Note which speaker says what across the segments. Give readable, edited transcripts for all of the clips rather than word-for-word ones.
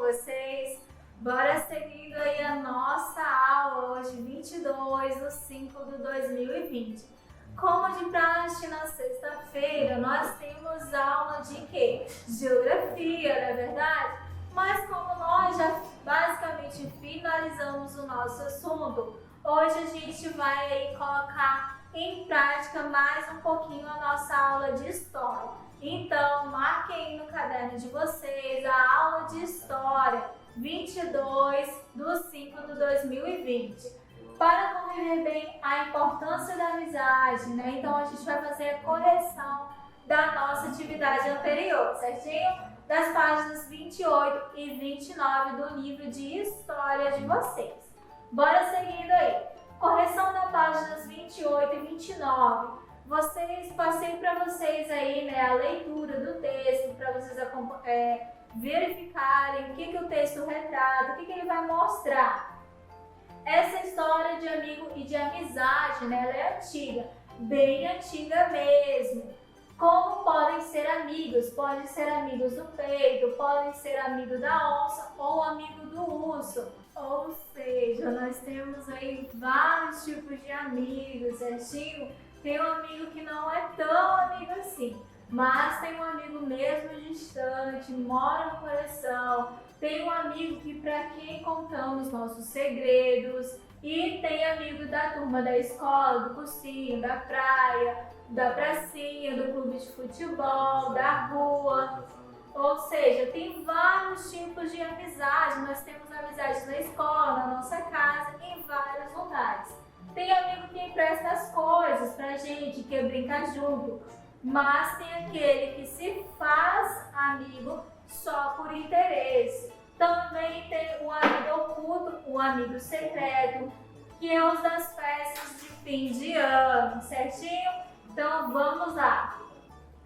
Speaker 1: vocês? Bora seguindo aí a nossa aula hoje, 22/5/2020. Como de praxe, na sexta-feira, nós temos aula de quê? Geografia, não é verdade? Mas como nós já basicamente finalizamos o nosso assunto, hoje a gente vai aí colocar em prática mais um pouquinho a nossa aula de história. Então, marquem aí no caderno de vocês a aula de história 22/5/2020. Para compreender bem a importância da amizade, né? Então a gente vai fazer a correção da nossa atividade anterior, certinho? Das páginas 28 e 29 do livro de história de vocês. Bora seguindo aí. Correção das páginas 28 e 29. Passei para vocês aí, né, a leitura do texto, para vocês verificarem o que o texto retrata, o que ele vai mostrar. Essa história de amigo e de amizade, né, ela é antiga, bem antiga mesmo. Como podem ser amigos? Podem ser amigos do peito, podem ser amigo da onça ou amigo do urso. Ou seja, nós temos aí vários tipos de amigos, certinho? Tem um amigo que não é tão amigo assim, mas tem um amigo mesmo distante, mora no coração. Tem um amigo que para quem contamos nossos segredos. E tem amigo da turma da escola, do cursinho, da praia, da pracinha, do clube de futebol, da rua. Ou seja, tem vários tipos de amizade. Nós temos amizade na escola, na nossa casa, em vários lugares. Tem amigo que empresta as coisas pra gente, que brinca junto. Mas tem aquele que se faz amigo só por interesse. Também tem o amigo oculto, o amigo secreto, que é os das festas de fim de ano, certinho? Então vamos lá.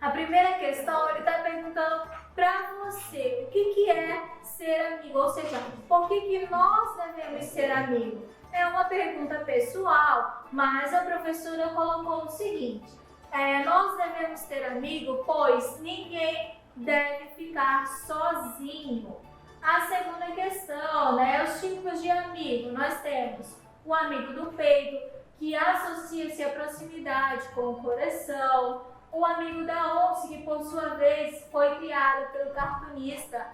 Speaker 1: A primeira questão, ele está perguntando para você o que é ser amigo, ou seja, por que nós devemos ser amigos? É uma pergunta pessoal, mas a professora colocou o seguinte: nós devemos ter amigo, pois ninguém deve ficar sozinho. A segunda questão, né, os tipos de amigo. Nós temos o amigo do peito, que associa-se à proximidade com o coração. O amigo da onça, que por sua vez foi criado pelo cartunista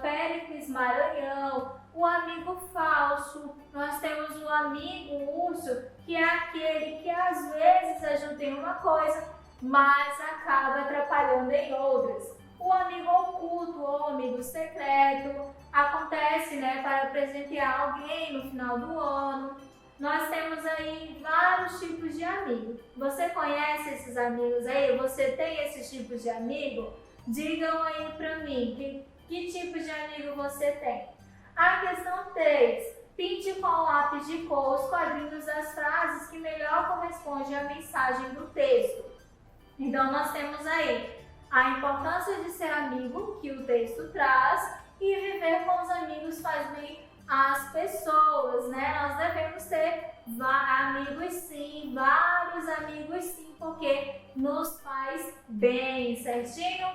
Speaker 1: Péricles Maranhão. O amigo falso. Nós temos o amigo urso, que é aquele que às vezes ajuda em uma coisa, mas acaba atrapalhando em outras. O amigo oculto ou amigo secreto acontece, né, para presentear alguém no final do ano. Nós temos aí vários tipos de amigos. Você conhece esses amigos aí? Você tem esses tipos de amigo? Digam aí para mim, que tipo de amigo você tem? A questão 3. Pinte com lápis de cor os quadrinhos das frases que melhor correspondem à mensagem do texto. Então nós temos aí a importância de ser amigo, que o texto traz, e viver com os amigos faz bem às pessoas, né? Nós devemos ter amigos sim, vários amigos sim, porque nos faz bem, certinho?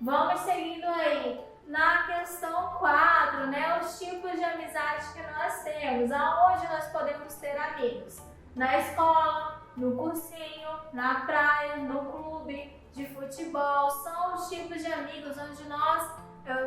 Speaker 1: Vamos seguindo aí. Na questão 4, né? Os tipos de amizade que nós temos. Aonde nós podemos ter amigos? Na escola, no cursinho, na praia, no clube de futebol. São os tipos de amigos onde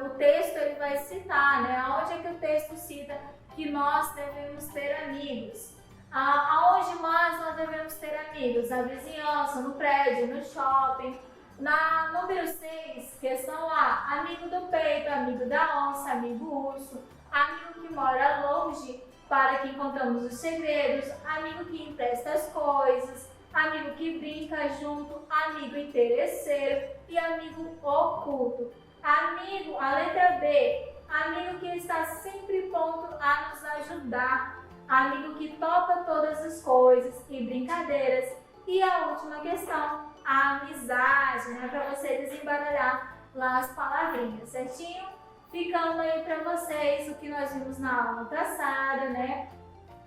Speaker 1: o texto ele vai citar, né? Aonde é que o texto cita que nós devemos ter amigos? Aonde mais nós devemos ter amigos? Na vizinhança, no prédio, no shopping. Na número 6, questão A, amigo do peito, amigo da onça, amigo urso, amigo que mora longe, para quem contamos os segredos, amigo que empresta as coisas, amigo que brinca junto, amigo interesseiro e amigo oculto. Amigo, a letra B, amigo que está sempre pronto a nos ajudar, amigo que topa todas as coisas e brincadeiras. E a última questão, a amizade, né, para você desembaralhar lá as palavrinhas, certinho? Ficando aí para vocês o que nós vimos na aula passada, né?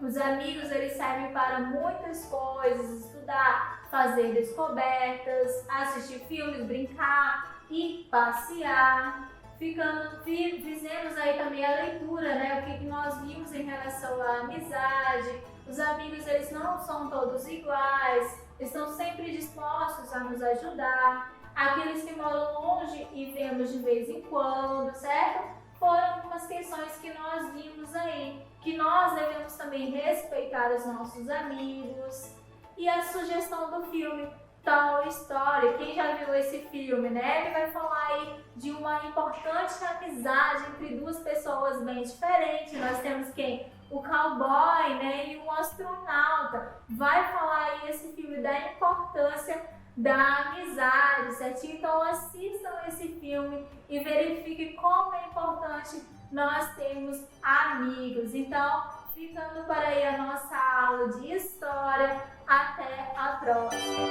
Speaker 1: Os amigos, eles servem para muitas coisas: estudar, fazer descobertas, assistir filmes, brincar e passear. Fizemos aí também a leitura, né? O que nós vimos em relação à amizade. Os amigos, eles não são todos iguais, estão sempre dispostos a nos ajudar. Aqueles que moram longe e vemos de vez em quando, certo? Foram algumas questões que nós vimos aí, que nós devemos também respeitar os nossos amigos. E a sugestão do filme Toy Story, quem já viu esse filme, né? Ele vai falar aí de uma importante amizade entre duas pessoas bem diferentes. Nós temos quem? O cowboy, né? E o astronauta. Vai falar aí esse filme da importância da amizade, certinho? Então assistam esse filme e verifiquem como é importante nós termos amigos. Então, ficando para aí a nossa aula de história. Até a próxima!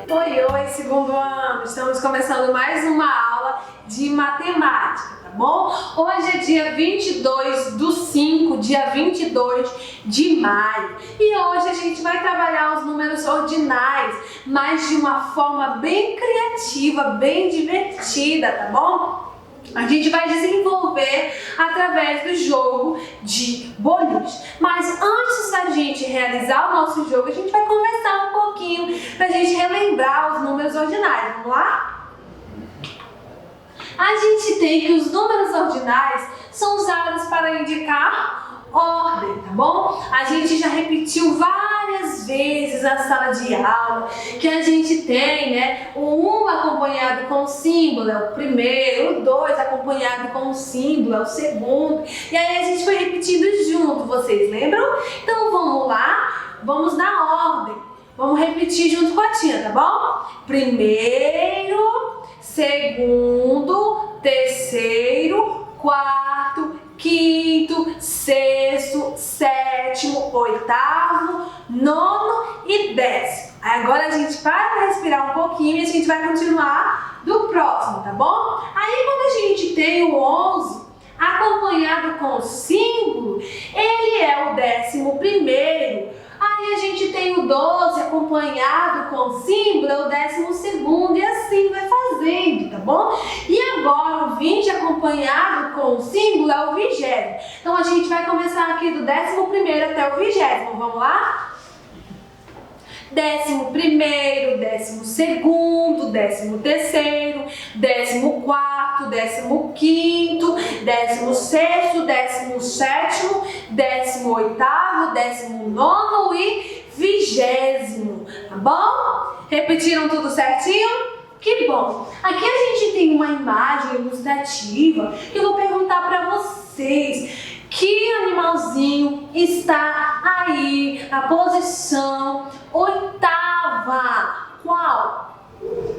Speaker 2: Oi, segundo ano! Estamos começando mais uma aula de matemática, tá bom? Hoje é dia 22/5, dia 22 de maio. E hoje a gente vai trabalhar os números ordinais, mas de uma forma bem criativa, bem divertida, tá bom? A gente vai desenvolver através do jogo de boliche. Mas antes da gente realizar o nosso jogo, a gente vai conversar um pouquinho pra gente relembrar os números ordinais. Vamos lá? A gente tem que os números ordinais são usados para indicar ordem, tá bom? A gente já repetiu várias vezes na sala de aula que a gente tem, né, o 1 acompanhado com o símbolo é o primeiro, o 2 acompanhado com o símbolo é o segundo, e aí a gente foi repetindo junto, vocês lembram? Então vamos lá, vamos na ordem, vamos repetir junto com a tia, tá bom? Primeiro, segundo, terceiro, quarto, quinto, sexto, sétimo, oitavo, nono e décimo. Agora a gente para respirar um pouquinho e a gente vai continuar do próximo, tá bom? Aí quando a gente tem o 11 acompanhado com o símbolo, ele é o 11º. Aí a gente tem o 12 acompanhado com o símbolo, é o 12º, e assim vai fazendo, tá bom? E agora o 20 acompanhado com o símbolo é o 20º. Então a gente vai começar aqui do 11º até o 20º, vamos lá? 11º, 12º, 13º, 14º, 15º, 16º, 17º, 18º, 19º e 20º, tá bom? Repetiram tudo certinho? Que bom! Aqui a gente tem uma imagem ilustrativa que eu vou perguntar para vocês. Que animalzinho está aí na posição 8ª? Qual?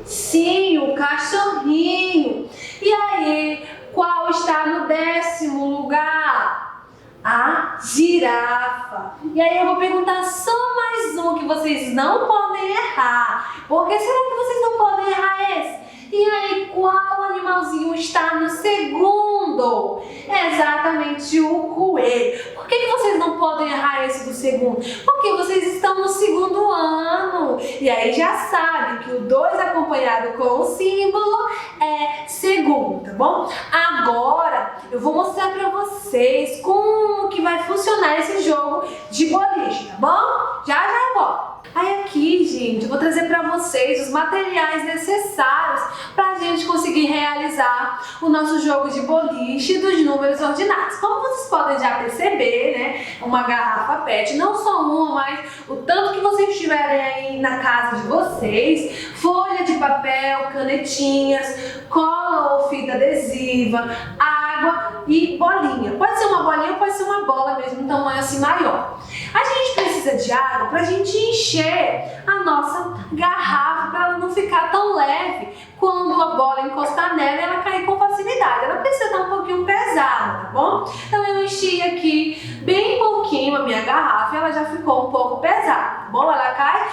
Speaker 2: Sim, o cachorrinho. E aí, qual está no 10º lugar? A girafa. E aí eu vou perguntar só mais um que vocês não podem errar. Por que será que vocês não podem errar esse? E aí, qual animalzinho está no 2º? É exatamente o coelho. Por que vocês não podem errar esse do 2º? Porque vocês estão no 2º ano. E aí já sabem que o 2 acompanhado com o símbolo é 2º, tá bom? Agora, eu vou mostrar para vocês como que vai funcionar esse jogo de boliche, tá bom? Já eu volto. Aí aqui, gente, eu vou trazer para vocês os materiais necessários para a gente conseguir realizar o nosso jogo de boliche dos números ordinários. Como vocês podem já perceber, né, uma garrafa PET, não só uma, mas o tanto que vocês tiverem aí na casa de vocês, folha de papel, canetinhas, cola ou fita adesiva, água e bolinha. Pode ser uma bolinha ou pode ser uma bola mesmo, um tamanho assim maior. A gente precisa de água para a gente encher a nossa garrafa, para ela não ficar tão leve quando a bola encostar nela e ela cair com facilidade. Ela precisa estar um pouquinho pesada, tá bom? Então eu enchi aqui bem pouquinho a minha garrafa e ela já ficou um pouco pesada. tá bom? Ela cai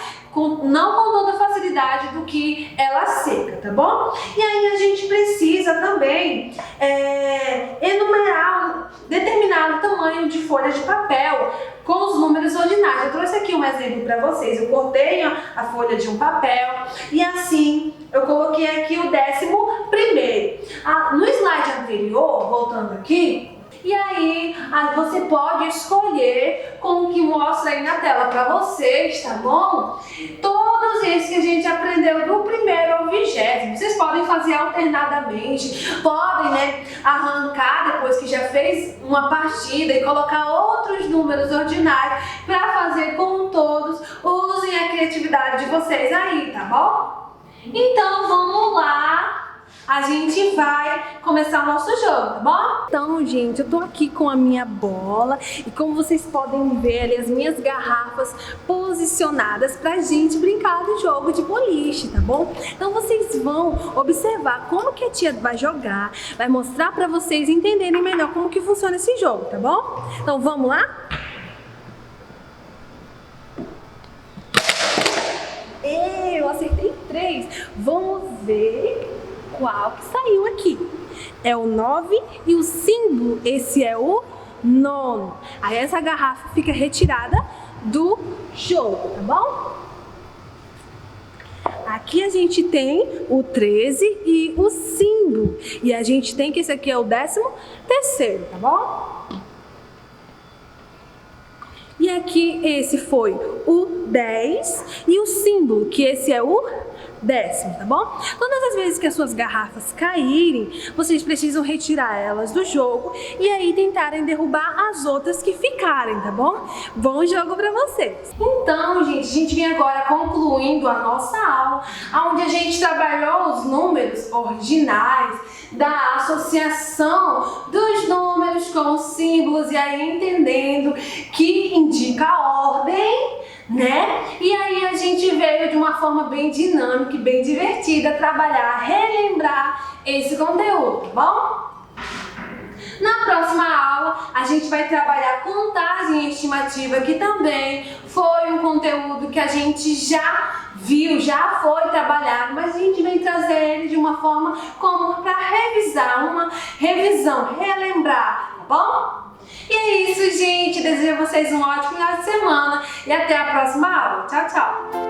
Speaker 2: não com toda facilidade do que ela seca, tá bom? E aí a gente precisa também enumerar um determinado tamanho de folha de papel com os números ordinários. Eu trouxe aqui um exemplo para vocês. Eu cortei a folha de um papel e assim eu coloquei aqui o 11º. No slide anterior, voltando aqui, e aí você pode escolher com o que mostra aí na tela para vocês, tá bom? Todos esses que a gente aprendeu do 1º ao 20º. Vocês podem fazer alternadamente, podem, né, arrancar depois que já fez uma partida e colocar outros números ordinários para fazer com todos. Usem a criatividade de vocês aí, tá bom? Então vamos lá. A gente vai começar o nosso jogo, tá bom? Então, gente, eu tô aqui com a minha bola e como vocês podem ver ali, as minhas garrafas posicionadas pra gente brincar do jogo de boliche, tá bom? Então vocês vão observar como que a tia vai jogar, vai mostrar pra vocês entenderem melhor como que funciona esse jogo, tá bom? Então vamos lá? Eu acertei 3. Vamos ver qual que saiu aqui. É o 9 e o símbolo, esse é o 9. Aí essa garrafa fica retirada do jogo, tá bom? Aqui a gente tem o 13 e o símbolo. E a gente tem que esse aqui é o 13º, tá bom? E aqui esse foi o 10 e o símbolo, que esse é o 10º, tá bom? Todas as vezes que as suas garrafas caírem, vocês precisam retirar elas do jogo e aí tentarem derrubar as outras que ficarem, tá bom? Bom jogo pra vocês! Então, gente, a gente vem agora concluindo a nossa aula, onde a gente trabalhou os números ordinais, da associação dos números com os símbolos e aí entendendo que indica a ordem, né? E aí a gente veio de uma forma bem dinâmica e bem divertida trabalhar, relembrar esse conteúdo, tá bom? Na próxima aula, a gente vai trabalhar contagem estimativa, que também foi um conteúdo que a gente já viu, já foi trabalhado, mas a gente vem trazer ele de uma forma como para revisar, uma revisão, relembrar, tá bom? E é isso, gente. Desejo a vocês um ótimo final de semana e até a próxima aula. Tchau, tchau!